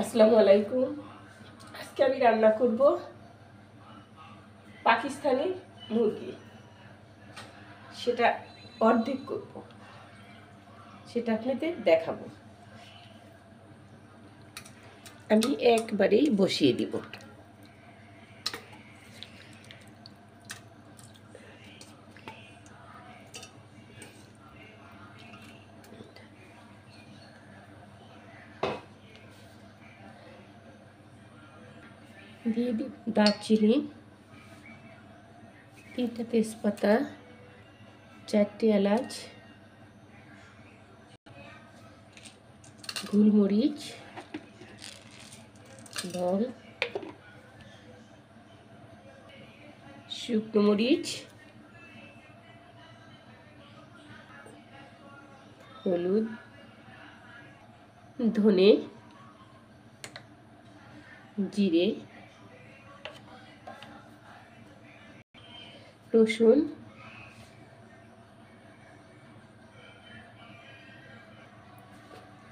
আসসালামু আলাইকুম। আজকে আমি রান্না করব পাকিস্তানি মুরগি। সেটা অর্ধেক করব, সেটা আপনাদের দেখাবো। আমি একবারেই বসিয়ে দিব। দিয়ে দিব দারচিনি, 3টা তেজপাতা, 4টে এলাচ, গোলমরিচ, লং, শুকনো মরিচ, হলুদ, ধনে, জিরে, রসুন,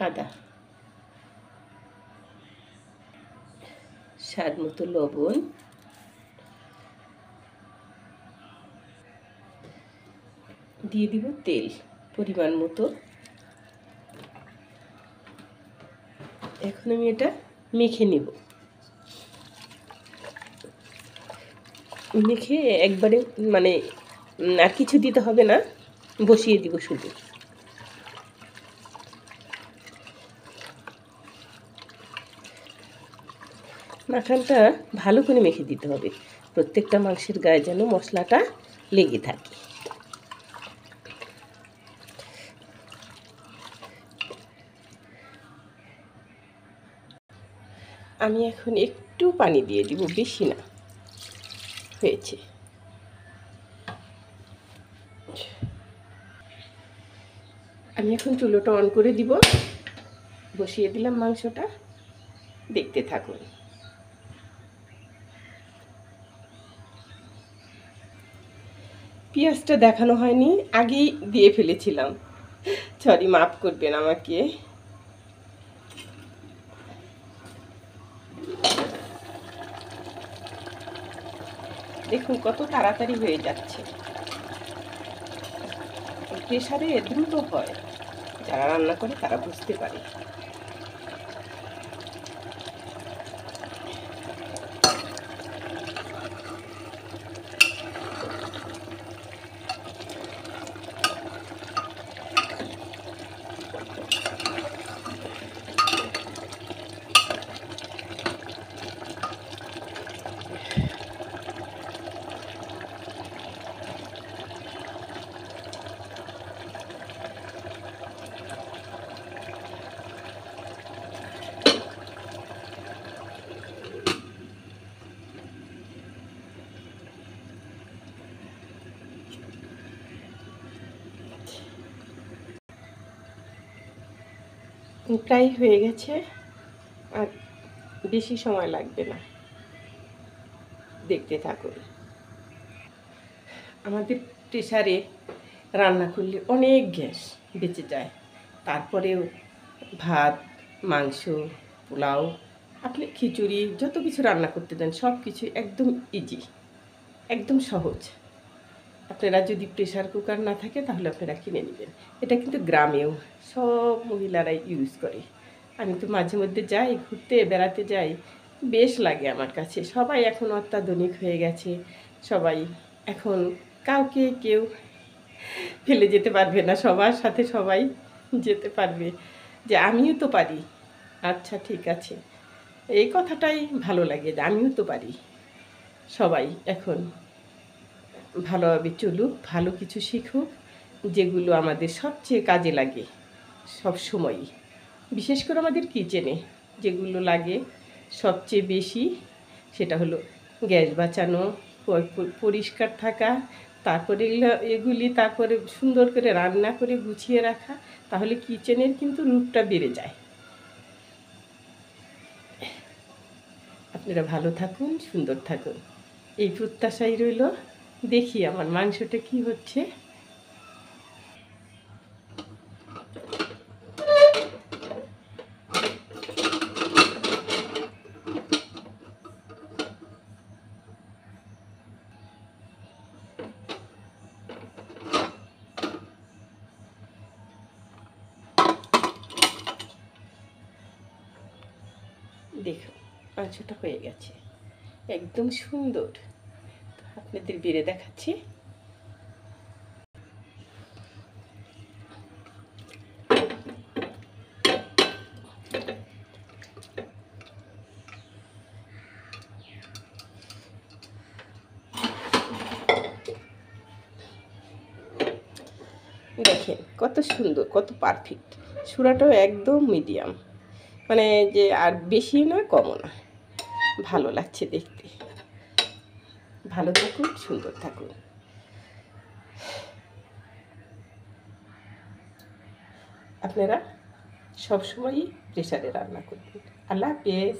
আদা, স্বাদ মতো লবণ, দিয়ে দিব তেল পরিমাণ মতো। এখন আমি এটা মেখে নেব। মেখে একবারে আর কিছু দিতে হবে না, বসিয়ে দিব শুধু। মাখানটা ভালো করে মেখে দিতে হবে, প্রত্যেকটা মাংসের গায়ে যেন মশলাটা লেগে থাকে। আমি এখন একটু পানি দিয়ে দিব, বেশি না। হয়েছে। আমি এখন চুলোটা অন করে দিব, বসিয়ে দিলাম মাংসটা, দেখতে থাকুন। পেঁয়াজটা দেখানো হয়নি, আগেই দিয়ে ফেলেছিলাম, সরি, মাফ করবেন আমাকে। দেখুন কত তাড়াতাড়ি হয়ে যাচ্ছে, প্রেসারে দ্রুত হয়। যারা রান্না করে তারা বুঝতে পারে। প্রায় হয়ে গেছে, আর বেশি সময় লাগবে না, দেখতে থাকুন। আমাদের প্রেসারে রান্না করলে অনেক গ্যাস বেঁচে যায়। তারপরেও ভাত, মাংস, পোলাও, আপনি খিচুড়ি, যত কিছু রান্না করতে দেন সব কিছু একদম ইজি, একদম সহজ। আপনারা যদি প্রেসার কুকার না থাকে তাহলে আপনারা কিনে নেবেন। এটা কিন্তু গ্রামেও সব মহিলারাই ইউজ করে। আমি তো মাঝে মধ্যে যাই, ঘুরতে বেড়াতে যাই, বেশ লাগে আমার কাছে। সবাই এখন অত্যাধুনিক হয়ে গেছে, সবাই এখন কাউকে কেউ ফেলে যেতে পারবে না, সবার সাথে সবাই যেতে পারবে যে আমিও তো পারি। আচ্ছা, ঠিক আছে, এই কথাটাই ভালো লাগে যে আমিও তো পারি। সবাই এখন ভালোভাবে চলুক, ভালো কিছু শিখুক, যেগুলো আমাদের সবচেয়ে কাজে লাগে সব সময়ই। বিশেষ করে আমাদের কিচেনে যেগুলো লাগে সবচেয়ে বেশি, সেটা হলো গ্যাস বাঁচানো, পরিষ্কার থাকা, তারপরে তারপরে সুন্দর করে রান্না করে গুছিয়ে রাখা। তাহলে কিচেনের কিন্তু রূপটা বেড়ে যায়। আপনারা ভালো থাকুন, সুন্দর থাকুন, এই প্রত্যাশাই রইল। দেখি আমার মাংসটা কি হচ্ছে। দেখুন মাংসটা হয়ে গেছে, একদম সুন্দর। আপনাদের বেড়ে দেখাচ্ছি। দেখেন কত সুন্দর, কত পারফেক্ট। সুরাটাও একদম মিডিয়াম, মানে যে আর বেশি না কমও না, ভালো লাগছে দেখতে। ভালো থাকুন, সুন্দর থাকুন। আপনারা সবসময়ই প্রেসারে রান্না করবেন। আল্লাহ হাফেজ।